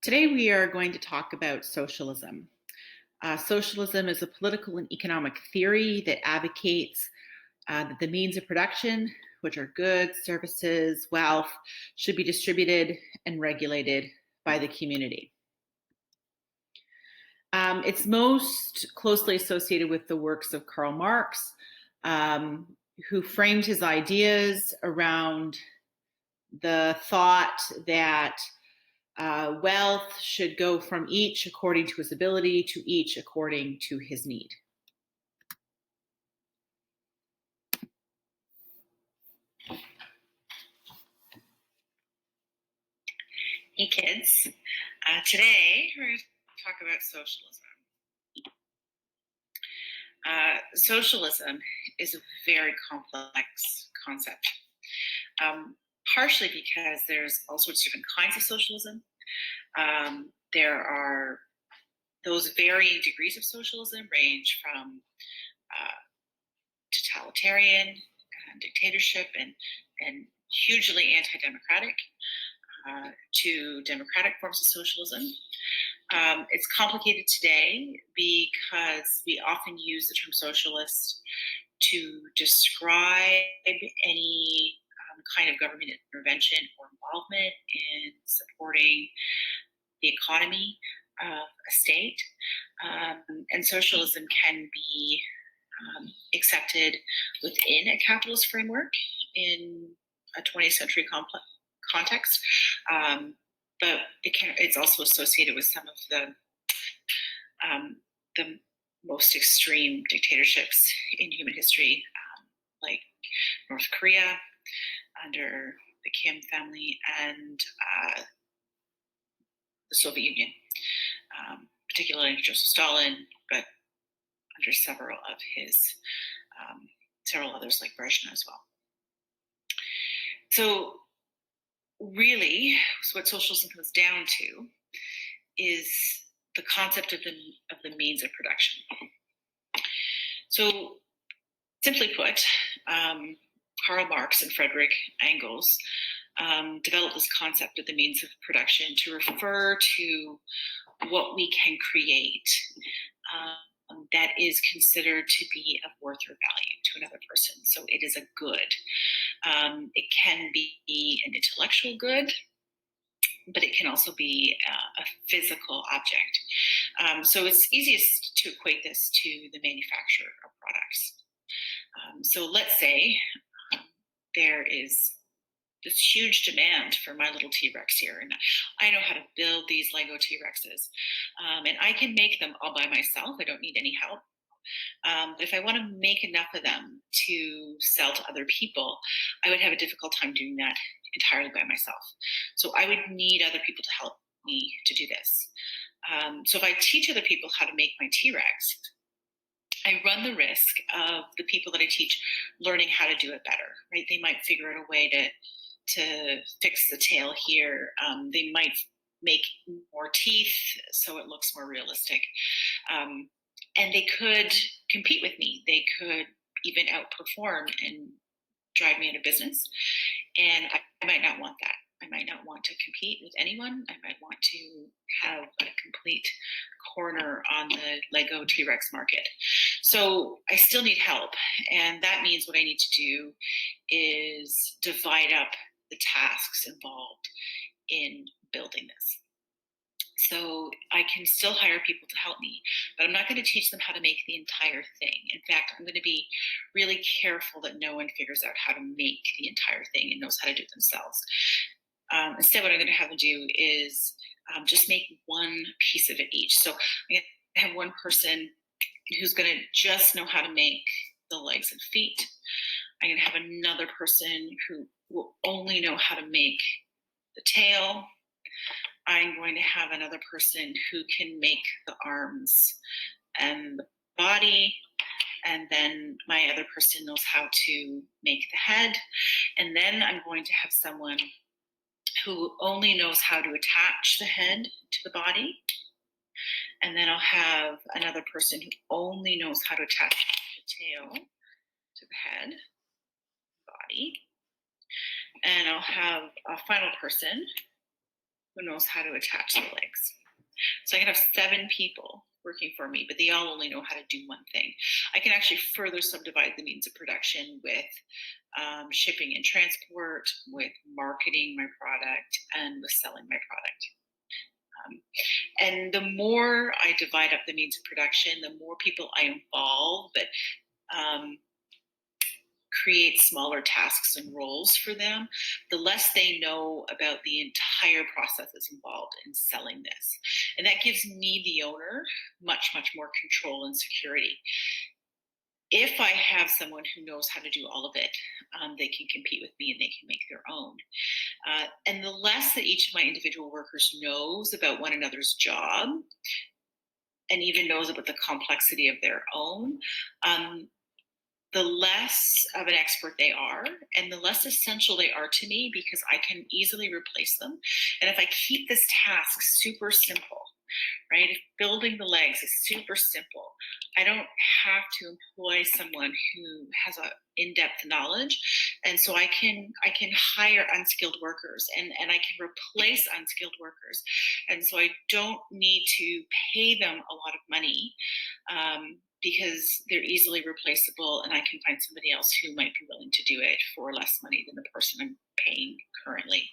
Today we are going to talk about socialism. Socialism is a political and economic theory that advocates that the means of production, which are goods, services, wealth, should be distributed and regulated by the community. It's most closely associated with the works of Karl Marx, who framed his ideas around the thought that wealth should go from each according to his ability to each according to his need. Hey kids, today we're going to talk about socialism. Socialism is a very complex concept, partially because there's all sorts of different kinds of socialism. There are those varying degrees of socialism range from totalitarian dictatorship and hugely anti-democratic to democratic forms of socialism. It's complicated today because we often use the term socialist to describe any kind of government intervention or involvement in supporting the economy of a state. And socialism can be accepted within a capitalist framework in a 20th century context, but it's also associated with some of the most extreme dictatorships in human history, like North Korea under the Kim family and the Soviet Union, particularly under Joseph Stalin, but under several others like Brezhnev as well. So really, what socialism comes down to is the concept of the means of production. So, simply put, Karl Marx and Friedrich Engels developed this concept of the means of production to refer to what we can create that is considered to be of worth or value to another person. So it is a good. It can be an intellectual good, but it can also be a physical object. So it's easiest to equate this to the manufacture of products. So let's say there is this huge demand for my little T-Rex here, and I know how to build these Lego T-Rexes, and I can make them all by myself. I don't need any help. But if I want to make enough of them to sell to other people, I would have a difficult time doing that entirely by myself. So I would need other people to help me to do this. So if I teach other people how to make my T-Rex, I run the risk of the people that I teach learning how to do it better, right? They might figure out a way to fix the tail here. They might make more teeth so it looks more realistic. And they could compete with me. They could even outperform and drive me out of business. And I might not want that. I might not want to compete with anyone. I might want to have a complete corner on the Lego T-Rex market. So I still need help. And that means what I need to do is divide up the tasks involved in building this. So I can still hire people to help me, but I'm not going to teach them how to make the entire thing. In fact, I'm going to be really careful that no one figures out how to make the entire thing and knows how to do it themselves. Instead, what I'm going to have them do is just make one piece of it each. So I'm going to have one person who's going to just know how to make the legs and feet. I'm going to have another person who will only know how to make the tail. I'm going to have another person who can make the arms and the body. And then my other person knows how to make the head. And then I'm going to have someone who only knows how to attach the head to the body. And then I'll have another person who only knows how to attach the tail to the head, body. And I'll have a final person who knows how to attach the legs. So I can have 7 people working for me, but they all only know how to do one thing. I can actually further subdivide the means of production with shipping and transport, with marketing my product, and with selling my product. And the more I divide up the means of production, the more people I involve, but create smaller tasks and roles for them, the less they know about the entire process that's involved in selling this. And that gives me, the owner, much, much more control and security. If I have someone who knows how to do all of it, they can compete with me and they can make their own. And the less that each of my individual workers knows about one another's job and even knows about the complexity of their own, the less of an expert they are and the less essential they are to me, because I can easily replace them. And if I keep this task super simple, right? If building the legs is super simple, I don't have to employ someone who has a in-depth knowledge. And so I can hire unskilled workers, and I can replace unskilled workers. And so I don't need to pay them a lot of money, because they're easily replaceable, and I can find somebody else who might be willing to do it for less money than the person I'm paying currently.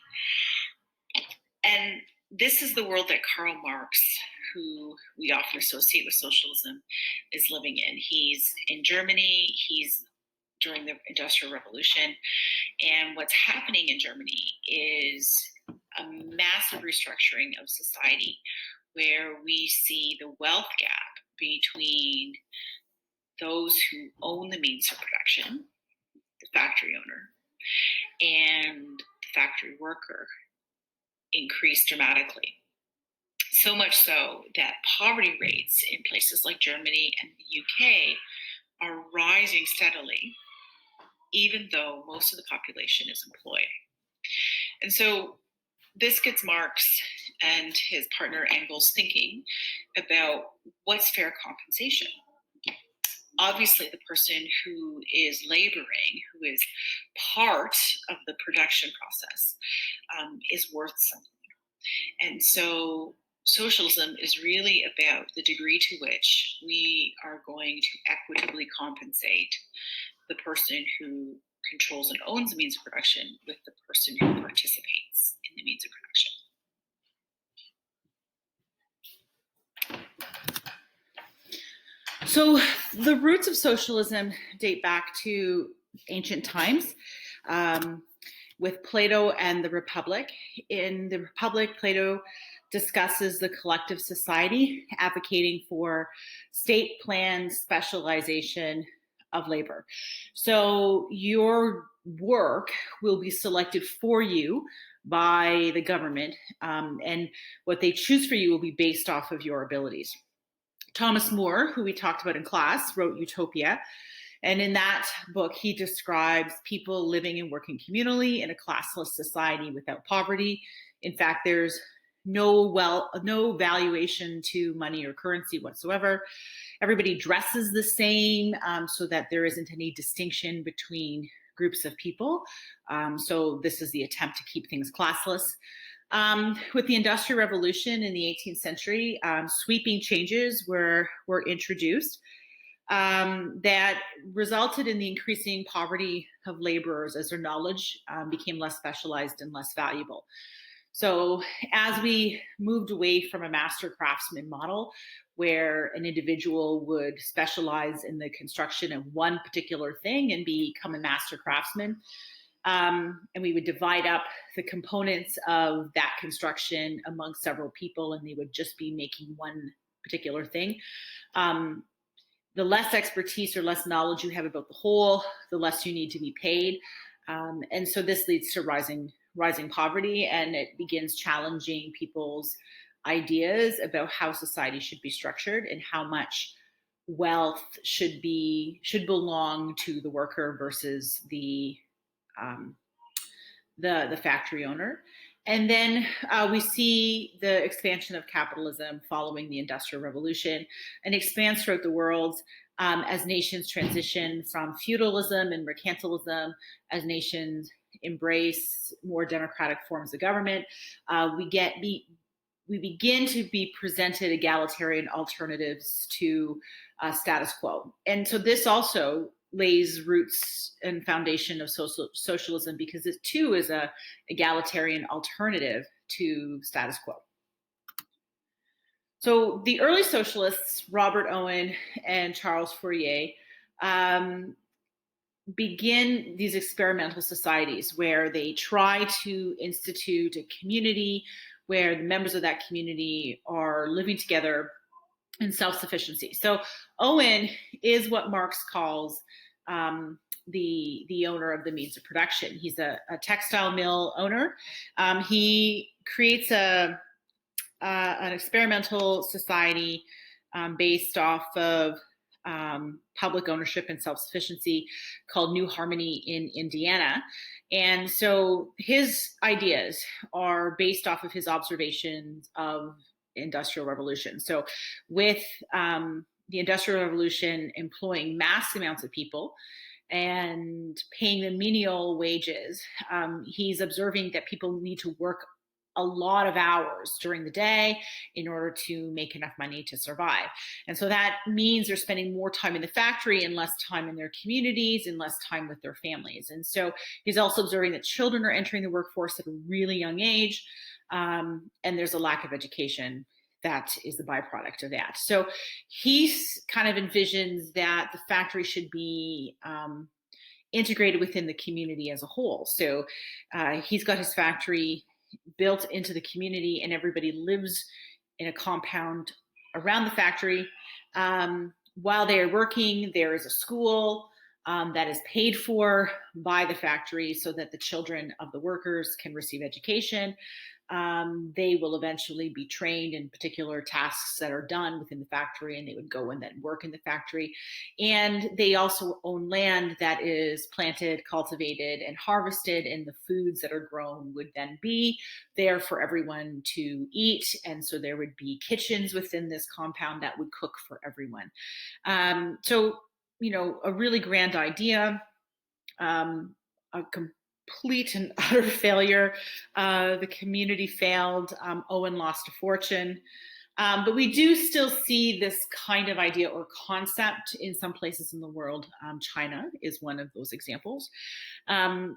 And this is the world that Karl Marx, who we often associate with socialism, is living in. He's in Germany, he's during the Industrial Revolution, and what's happening in Germany is a massive restructuring of society, where we see the wealth gap between those who own the means of production, the factory owner, and the factory worker, increase dramatically. So much so that poverty rates in places like Germany and the UK are rising steadily, even though most of the population is employed. And so this gets Marx and his partner Engels thinking about what's fair compensation. Obviously, the person who is laboring, who is part of the production process, is worth something. And so socialism is really about the degree to which we are going to equitably compensate the person who controls and owns the means of production with the person who participates in the means of production. So the roots of socialism date back to ancient times, with Plato and the Republic. In the Republic, Plato discusses the collective society, advocating for state-planned specialization of labor. So your work will be selected for you by the government, and what they choose for you will be based off of your abilities. Thomas More, who we talked about in class, wrote Utopia. And in that book, he describes people living and working communally in a classless society without poverty. In fact, there's no valuation to money or currency whatsoever. Everybody dresses the same, so that there isn't any distinction between groups of people. So this is the attempt to keep things classless. With the Industrial Revolution in the 18th century, sweeping changes were introduced that resulted in the increasing poverty of laborers as their knowledge became less specialized and less valuable. So as we moved away from a master craftsman model, where an individual would specialize in the construction of one particular thing and become a master craftsman, and we would divide up the components of that construction among several people, and they would just be making one particular thing. The less expertise or less knowledge you have about the whole, the less you need to be paid. And so this leads to rising poverty, and it begins challenging people's ideas about how society should be structured and how much wealth should belong to the worker versus the factory owner. And then we see the expansion of capitalism following the Industrial Revolution, and expands throughout the world as nations transition from feudalism and mercantilism, as nations embrace more democratic forms of government. We begin to be presented egalitarian alternatives to status quo. And so this also lays roots and foundation of socialism, because it too is a egalitarian alternative to status quo. So the early socialists, Robert Owen and Charles Fourier, begin these experimental societies where they try to institute a community where the members of that community are living together in self-sufficiency. So Owen is what Marx calls the owner of the means of production. He's a textile mill owner. He creates an experimental society based off of public ownership and self-sufficiency called New Harmony in Indiana. And so his ideas are based off of his observations of Industrial Revolution. So with the Industrial Revolution employing mass amounts of people and paying them menial wages, he's observing that people need to work a lot of hours during the day in order to make enough money to survive. And so that means they're spending more time in the factory and less time in their communities and less time with their families. And so he's also observing that children are entering the workforce at a really young age, and there's a lack of education that is the byproduct of that. So he kind of envisions that the factory should be integrated within the community as a whole. So he's got his factory built into the community, and everybody lives in a compound around the factory. While they're working, there is a school that is paid for by the factory so that the children of the workers can receive education. They will eventually be trained in particular tasks that are done within the factory, and they would go and then work in the factory. And they also own land that is planted, cultivated, and harvested, and the foods that are grown would then be there for everyone to eat. And so there would be kitchens within this compound that would cook for everyone. So, you know, a really grand idea, a complete and utter failure. The community failed. Owen lost a fortune. But we do still see this kind of idea or concept in some places in the world. China is one of those examples. And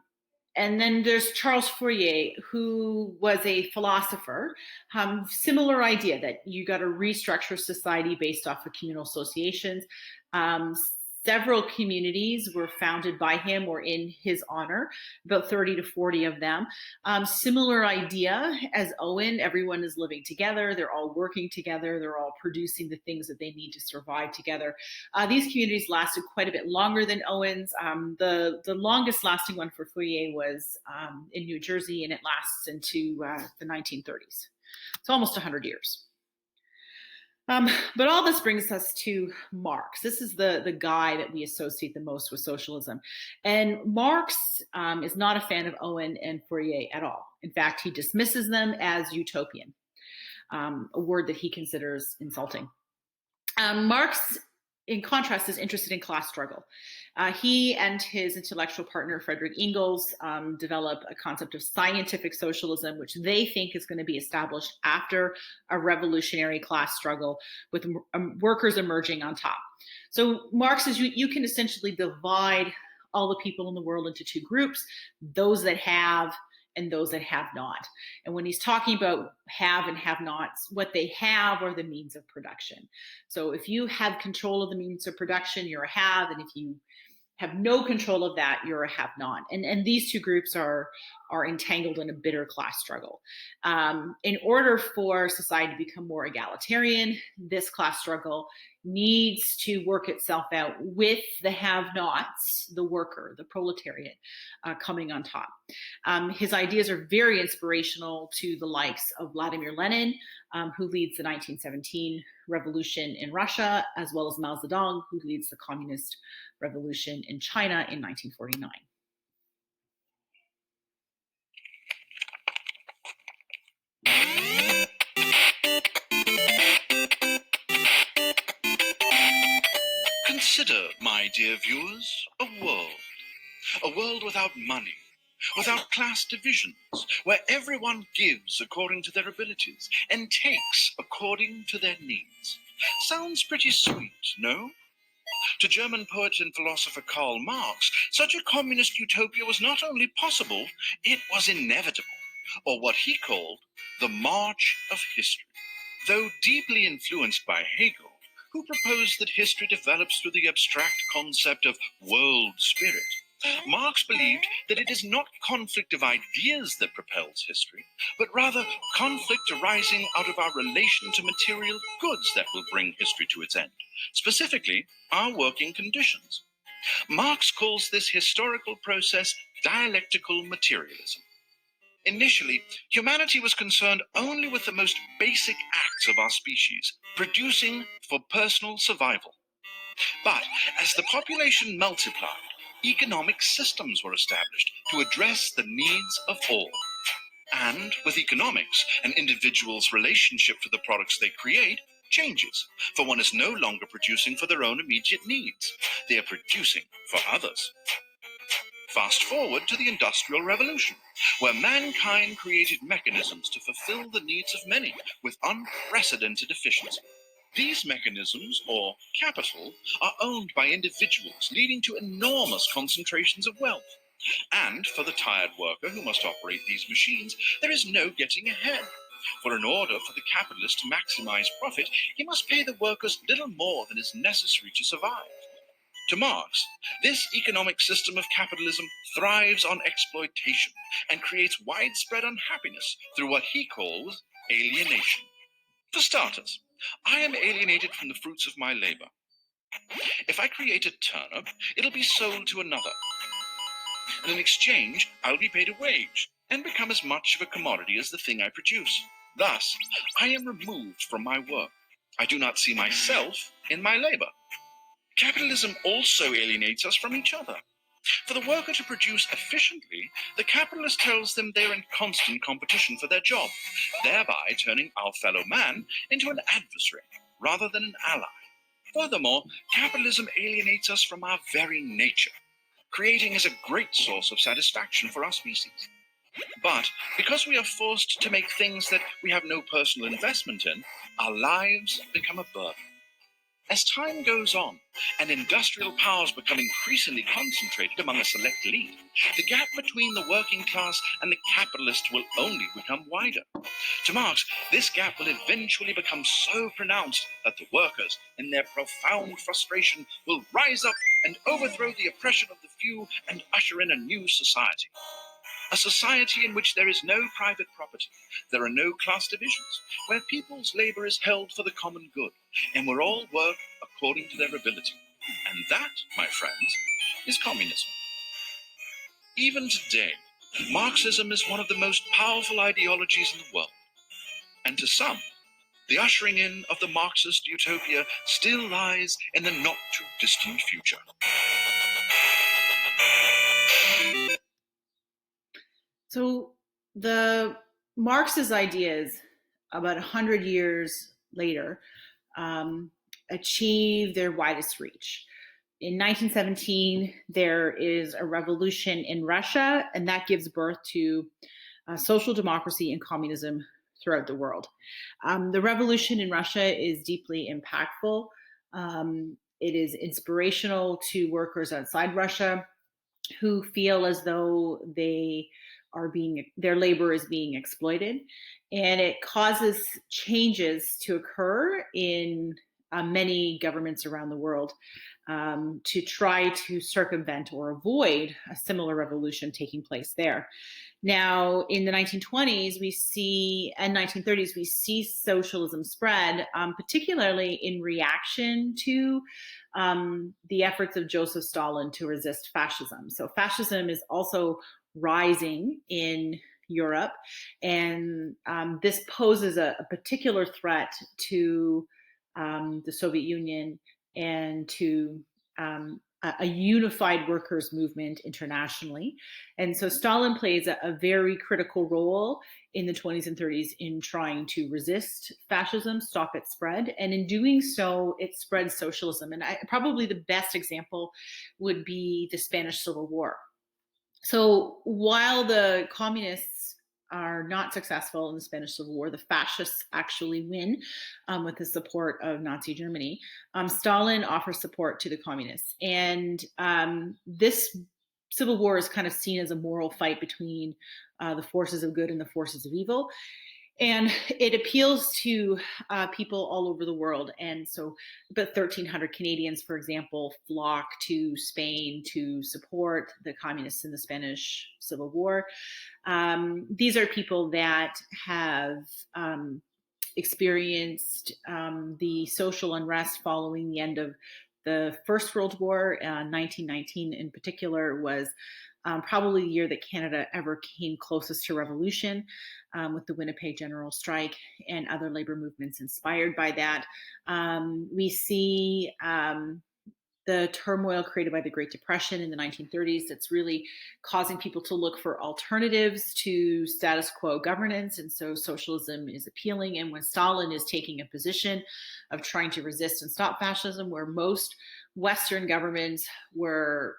then there's Charles Fourier, who was a philosopher. Similar idea that you got to restructure society based off of communal associations. Several communities were founded by him or in his honor, about 30 to 40 of them. Similar idea as Owen, everyone is living together, they're all working together, they're all producing the things that they need to survive together. These communities lasted quite a bit longer than Owen's. The longest lasting one for Fourier was in New Jersey, and it lasts into the 1930s. It's almost 100 years. But all this brings us to Marx. This is the guy that we associate the most with socialism. And Marx is not a fan of Owen and Fourier at all. In fact, he dismisses them as utopian, a word that he considers insulting. Marx, in contrast, is interested in class struggle. He and his intellectual partner, Friedrich Engels, develop a concept of scientific socialism, which they think is going to be established after a revolutionary class struggle with workers emerging on top. So Marx says you can essentially divide all the people in the world into two groups, those that have and those that have not. And when he's talking about have and have nots, what they have are the means of production. So if you have control of the means of production, you're a have, and if you have no control of that, you're a have not. And these two groups are entangled in a bitter class struggle. In order for society to become more egalitarian, this class struggle needs to work itself out with the have-nots, the worker, the proletariat, coming on top. His ideas are very inspirational to the likes of Vladimir Lenin, who leads the 1917 revolution in Russia, as well as Mao Zedong, who leads the communist revolution in China in 1949. Consider, my dear viewers, a world without money, without class divisions, where everyone gives according to their abilities and takes according to their needs. Sounds pretty sweet, no? To German poet and philosopher Karl Marx, such a communist utopia was not only possible, it was inevitable, or what he called the march of history. Though deeply influenced by Hegel, who proposed that history develops through the abstract concept of world spirit, Marx believed that it is not conflict of ideas that propels history, but rather conflict arising out of our relation to material goods that will bring history to its end, specifically our working conditions. Marx calls this historical process dialectical materialism. Initially, humanity was concerned only with the most basic acts of our species, producing for personal survival. But as the population multiplied, economic systems were established to address the needs of all. And with economics, an individual's relationship to the products they create changes, for one is no longer producing for their own immediate needs. They are producing for others. Fast forward to the Industrial Revolution, where mankind created mechanisms to fulfill the needs of many with unprecedented efficiency. These mechanisms, or capital, are owned by individuals, leading to enormous concentrations of wealth. And for the tired worker who must operate these machines, there is no getting ahead. For in order for the capitalist to maximize profit, he must pay the workers little more than is necessary to survive. To Marx, this economic system of capitalism thrives on exploitation and creates widespread unhappiness through what he calls alienation. For starters, I am alienated from the fruits of my labor. If I create a turnip, it'll be sold to another. And in exchange, I'll be paid a wage and become as much of a commodity as the thing I produce. Thus, I am removed from my work. I do not see myself in my labor. Capitalism also alienates us from each other. For the worker to produce efficiently, the capitalist tells them they're in constant competition for their job, thereby turning our fellow man into an adversary rather than an ally. Furthermore, capitalism alienates us from our very nature. Creating is a great source of satisfaction for our species. But because we are forced to make things that we have no personal investment in, our lives become a burden. As time goes on and industrial powers become increasingly concentrated among a select elite, the gap between the working class and the capitalist will only become wider. To Marx, this gap will eventually become so pronounced that the workers, in their profound frustration, will rise up and overthrow the oppression of the few and usher in a new society. A society in which there is no private property, there are no class divisions, where people's labor is held for the common good, and where all work according to their ability. And that, my friends, is communism. Even today, Marxism is one of the most powerful ideologies in the world. And to some, the ushering in of the Marxist utopia still lies in the not-too-distant future. So the Marx's ideas, about 100 years later, achieve their widest reach. In 1917, there is a revolution in Russia, and that gives birth to social democracy and communism throughout the world. The revolution in Russia is deeply impactful. It is inspirational to workers outside Russia who feel as though their labor is being exploited, and it causes changes to occur in many governments around the world to try to circumvent or avoid a similar revolution taking place there. Now, in the 1920s, and 1930s, we see socialism spread, particularly in reaction to the efforts of Joseph Stalin to resist fascism. So fascism is also rising in Europe, and this poses a particular threat to the Soviet Union and to a unified workers' movement internationally. And so Stalin plays a very critical role in the 20s and 30s in trying to resist fascism, stop its spread. And in doing so, it spreads socialism. And probably the best example would be the Spanish Civil War. So while the communists are not successful in the Spanish Civil War, the fascists actually win with the support of Nazi Germany. Stalin offers support to the communists. And this civil war is kind of seen as a moral fight between the forces of good and the forces of evil. And it appeals to people all over the world. And so about 1,300 Canadians, for example, flock to Spain to support the communists in the Spanish Civil War. These are people that have experienced the social unrest following the end of the First World War. 1919 in particular was probably the year that Canada ever came closest to revolution, with the Winnipeg General Strike and other labor movements inspired by that. We see the turmoil created by the Great Depression in the 1930s that's really causing people to look for alternatives to status quo governance. And so socialism is appealing. And when Stalin is taking a position of trying to resist and stop fascism, where most Western governments were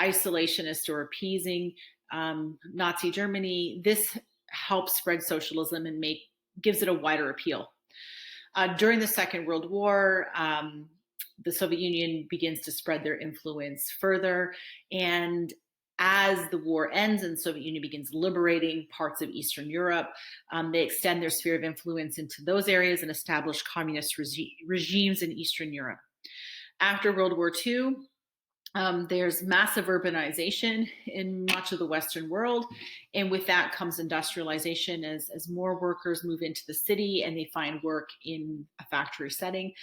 isolationist or appeasing Nazi Germany, this helps spread socialism and gives it a wider appeal. During the Second World War, the Soviet Union begins to spread their influence further. And as the war ends and the Soviet Union begins liberating parts of Eastern Europe, they extend their sphere of influence into those areas and establish communist regimes in Eastern Europe. After World War II, there's massive urbanization in much of the Western world. And with that comes industrialization as more workers move into the city and they find work in a factory setting.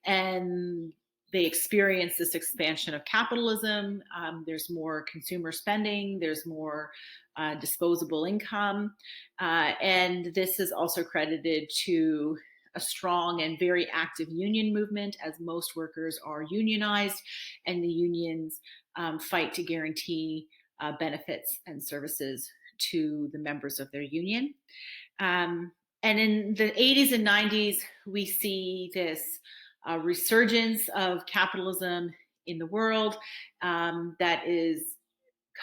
And they experience this expansion of capitalism. There's more consumer spending. There's more disposable income. And this is also credited to a strong and very active union movement, as most workers are unionized, and the unions fight to guarantee benefits and services to the members of their union. And in the 80s and 90s, we see this resurgence of capitalism in the world that is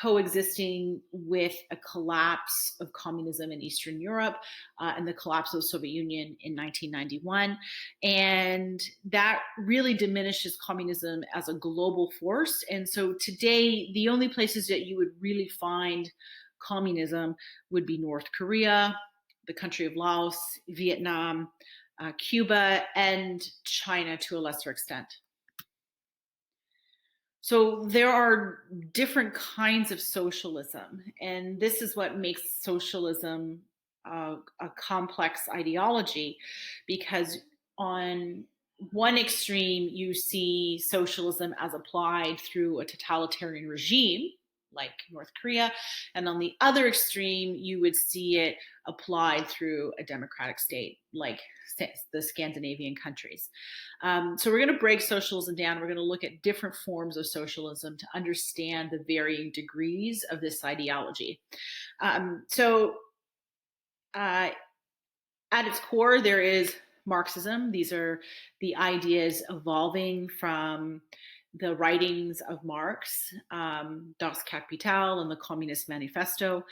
coexisting with a collapse of communism in Eastern Europe and the collapse of the Soviet Union in 1991. And that really diminishes communism as a global force. And so today, the only places that you would really find communism would be North Korea, the country of Laos, Vietnam, Cuba, and China to a lesser extent. So there are different kinds of socialism, and this is what makes socialism a complex ideology, because on one extreme, you see socialism as applied through a totalitarian regime, like North Korea, and on the other extreme, you would see it applied through a democratic state, like the Scandinavian countries. So we're going to break socialism down. We're going to look at different forms of socialism to understand the varying degrees of this ideology. At its core, there is Marxism. These are the ideas evolving from the writings of Marx, Das Kapital and the Communist Manifesto.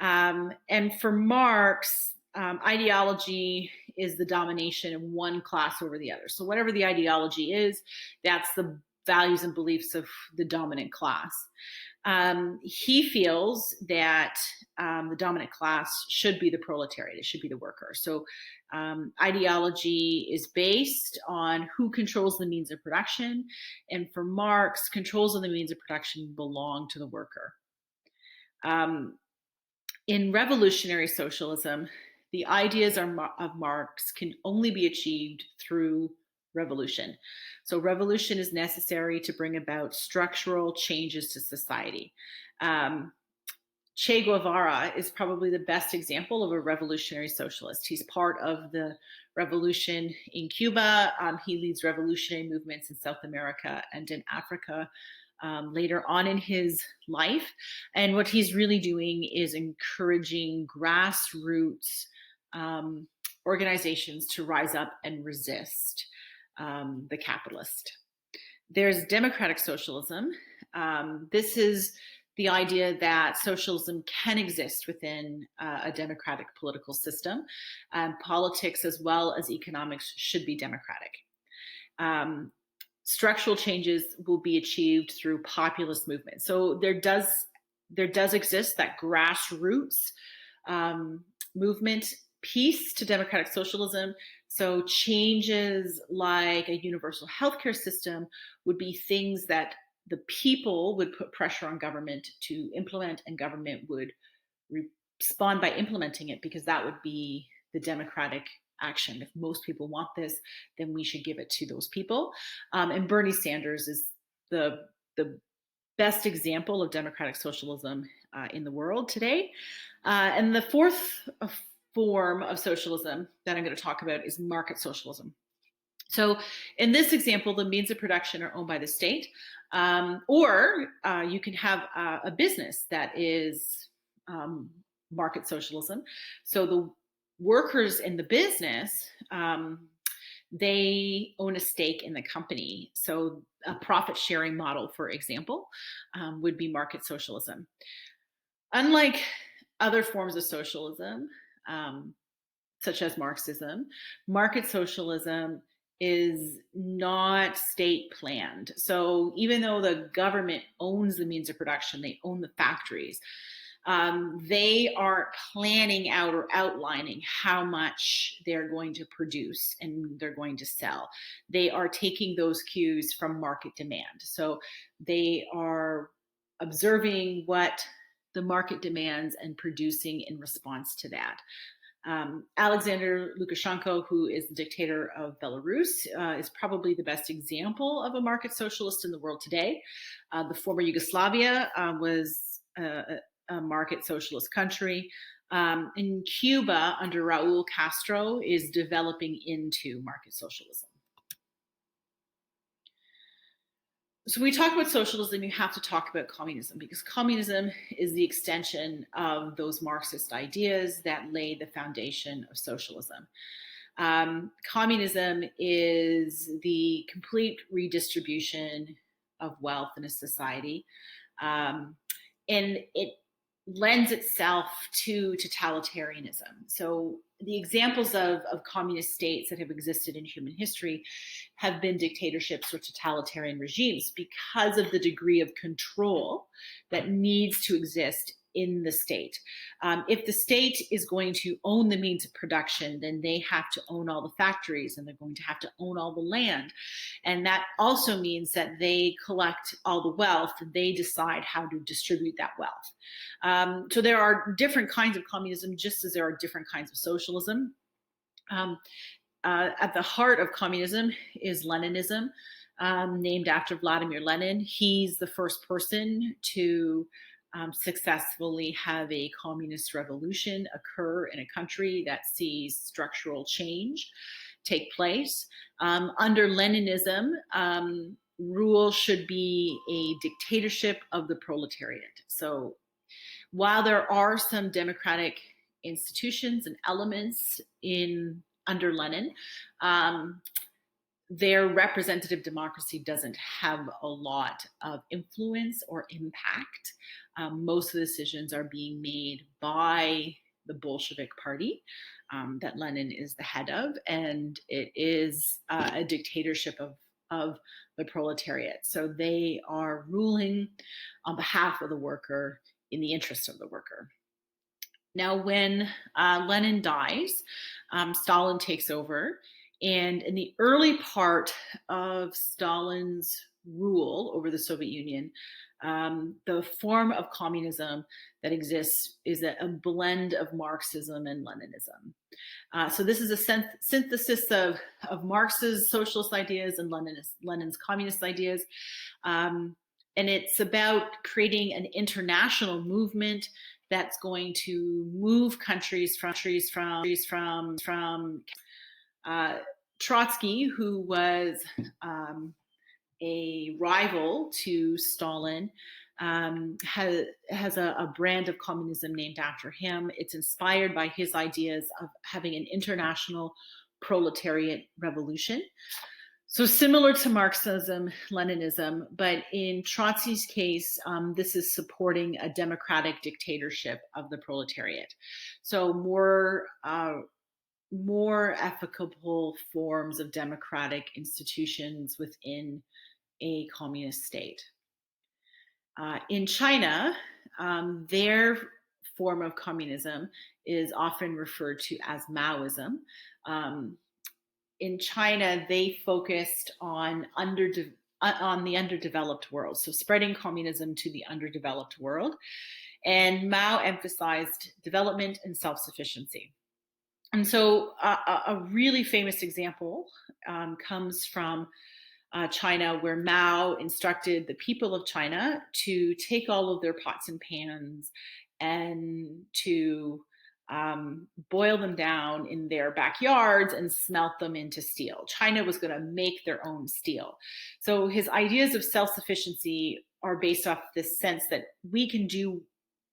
And for Marx, ideology is the domination of one class over the other. So whatever the ideology is, that's the values and beliefs of the dominant class. He feels that the dominant class should be the proletariat, it should be the worker. So ideology is based on who controls the means of production. And for Marx, controls of the means of production belong to the worker. In revolutionary socialism, the ideas of Marx can only be achieved through revolution. So revolution is necessary to bring about structural changes to society. Che Guevara is probably the best example of a revolutionary socialist. He's part of the revolution in Cuba. He leads revolutionary movements in South America and in Africa later on in his life. And what he's really doing is encouraging grassroots organizations to rise up and resist the capitalist. There's democratic socialism. This is the idea that socialism can exist within a democratic political system, and politics as well as economics should be democratic. Structural changes will be achieved through populist movement. So there does exist that grassroots movement piece to democratic socialism. So changes like a universal healthcare system would be things that the people would put pressure on government to implement, and government would respond by implementing it, because that would be the democratic action. If most people want this, then we should give it to those people. And Bernie Sanders is the best example of democratic socialism in the world today. And the fourth form of socialism that I'm going to talk about is market socialism. So in this example, the means of production are owned by the state, or you can have a business that is market socialism. So the workers in the business, they own a stake in the company. So a profit sharing model, for example, would be market socialism. Unlike other forms of socialism, such as Marxism, market socialism is not state planned. So even though the government owns the means of production, they own the factories, they aren't planning out or outlining how much they're going to produce and they're going to sell. They are taking those cues from market demand. So they are observing what the market demands and producing in response to that. Alexander Lukashenko, who is the dictator of Belarus, is probably the best example of a market socialist in the world today. The former Yugoslavia was a market socialist country. In Cuba, under Raul Castro, is developing into market socialism. So when we talk about socialism, you have to talk about communism, because communism is the extension of those Marxist ideas that laid the foundation of socialism. Communism is the complete redistribution of wealth in a society, and it lends itself to totalitarianism. So the examples of communist states that have existed in human history have been dictatorships or totalitarian regimes because of the degree of control that needs to exist in the state. If the state is going to own the means of production, then they have to own all the factories and they're going to have to own all the land. And that also means that they collect all the wealth and they decide how to distribute that wealth. So there are different kinds of communism, just as there are different kinds of socialism. At the heart of communism is Leninism, named after Vladimir Lenin. He's the first person to successfully have a communist revolution occur in a country that sees structural change take place. Under Leninism, rule should be a dictatorship of the proletariat. So while there are some democratic institutions and elements under Lenin, their representative democracy doesn't have a lot of influence or impact. Most of the decisions are being made by the Bolshevik Party that Lenin is the head of, and it is a dictatorship of the proletariat. So they are ruling on behalf of the worker in the interest of the worker. Now, when Lenin dies, Stalin takes over. And in the early part of Stalin's rule over the Soviet Union, the form of communism that exists is a blend of Marxism and Leninism. So this is a synthesis of Marx's socialist ideas and Lenin's communist ideas. And it's about creating an international movement that's going to move countries from Trotsky, who was a rival to Stalin, has a brand of communism named after him. It's inspired by his ideas of having an international proletariat revolution. So similar to Marxism, Leninism, but in Trotsky's case, this is supporting a democratic dictatorship of the proletariat. So more ethical forms of democratic institutions within a communist state. In China, their form of communism is often referred to as Maoism. In China, they focused on the underdeveloped world, so spreading communism to the underdeveloped world. And Mao emphasized development and self-sufficiency. And so a really famous example comes from China, where Mao instructed the people of China to take all of their pots and pans and to boil them down in their backyards and smelt them into steel. China was going to make their own steel. So his ideas of self-sufficiency are based off this sense that we can do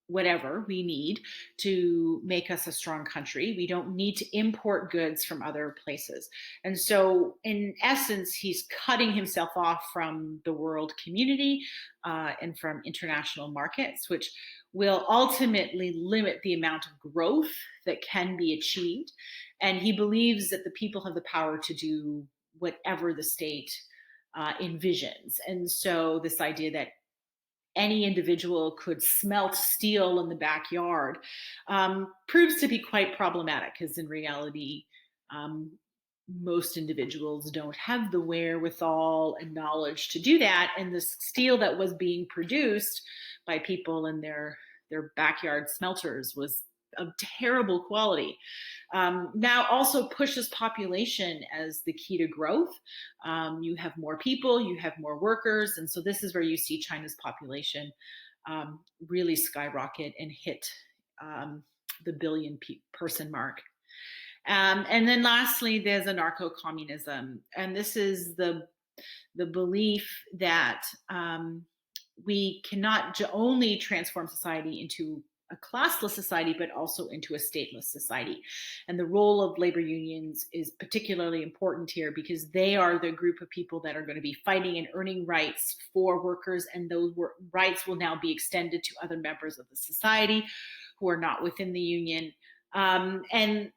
whatever we need to make us a strong country. We don't need to import goods from other places. And so, in essence, he's cutting himself off from the world community and from international markets, which will ultimately limit the amount of growth that can be achieved. And he believes that the people have the power to do whatever the state envisions. And so, this idea that any individual could smelt steel in the backyard proves to be quite problematic, because in reality, most individuals don't have the wherewithal and knowledge to do that. And the steel that was being produced by people in their backyard smelters was of terrible quality. Now also pushes population as the key to growth. You have more people, you have more workers, and so this is where you see China's population really skyrocket and hit the billion person mark. And then lastly, there's anarcho-communism, and this is the belief that we cannot only transform society into a classless society, but also into a stateless society. And the role of labor unions is particularly important here, because they are the group of people that are going to be fighting and earning rights for workers, and those rights will now be extended to other members of the society who are not within the union. And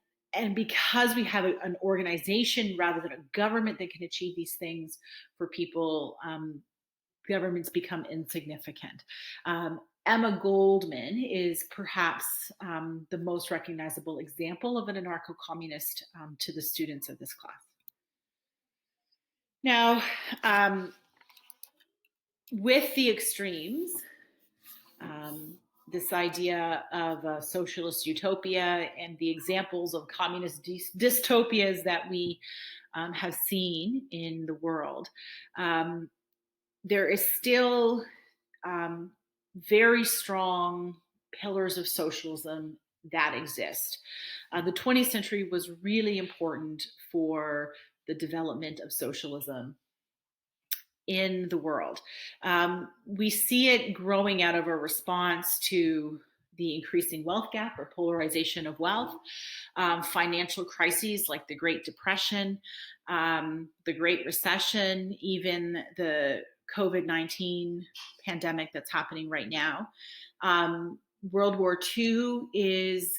because we have an organization rather than a government that can achieve these things for people, governments become insignificant. Emma Goldman is perhaps the most recognizable example of an anarcho-communist to the students of this class. Now, with the extremes, this idea of a socialist utopia and the examples of communist dystopias that we have seen in the world, there is still very strong pillars of socialism that exist. The 20th century was really important for the development of socialism in the world. We see it growing out of a response to the increasing wealth gap or polarization of wealth, financial crises like the Great Depression, the Great Recession, even the COVID-19 pandemic that's happening right now. World War II is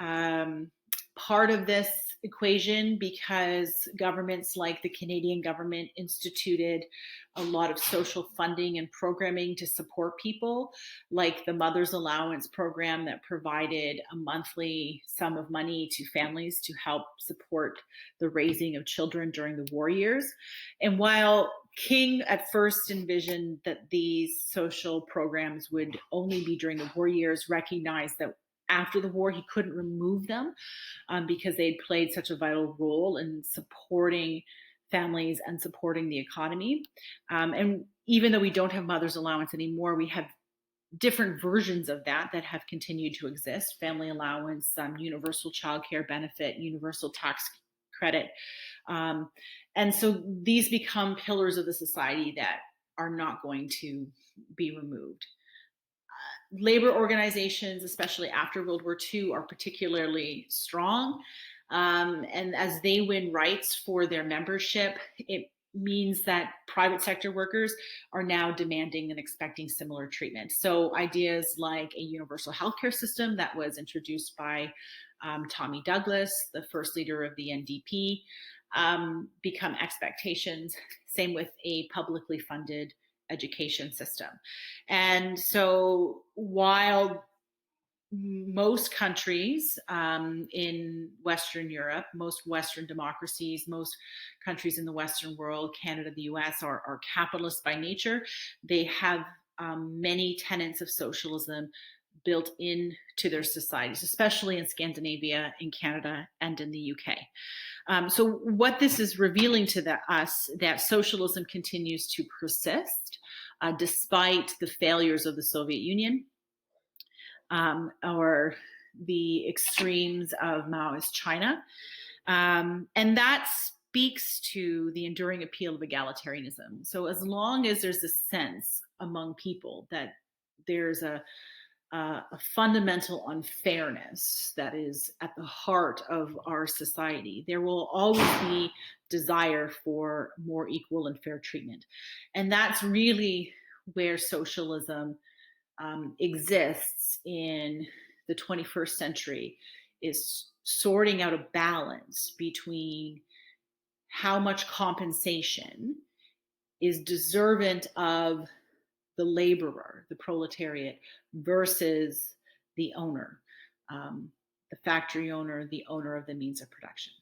part of this equation, because governments like the Canadian government instituted a lot of social funding and programming to support people, like the Mother's Allowance program that provided a monthly sum of money to families to help support the raising of children during the war years. And while King at first envisioned that these social programs would only be during the war years, recognized that after the war, he couldn't remove them because they had played such a vital role in supporting families and supporting the economy. And even though we don't have Mother's Allowance anymore, we have different versions of that have continued to exist: family allowance, universal child care benefit, universal tax credit. And so these become pillars of the society that are not going to be removed. Labor organizations, especially after World War II, are particularly strong. And as they win rights for their membership, it means that private sector workers are now demanding and expecting similar treatment. So ideas like a universal healthcare system that was introduced by Tommy Douglas, the first leader of the NDP, become expectations. Same with a publicly funded education system. And so while most countries in Western Europe, most Western democracies, most countries in the Western world, Canada, the US, are capitalist by nature. They have many tenets of socialism built into their societies, especially in Scandinavia, in Canada, and in the UK. So what this is revealing to us, that socialism continues to persist despite the failures of the Soviet Union, or the extremes of Maoist China. And that speaks to the enduring appeal of egalitarianism. So as long as there's a sense among people that there's a fundamental unfairness that is at the heart of our society, there will always be desire for more equal and fair treatment. And that's really where socialism exists in the 21st century, is sorting out a balance between how much compensation is deserving of the laborer, the proletariat, versus the owner, the factory owner, the owner of the means of production.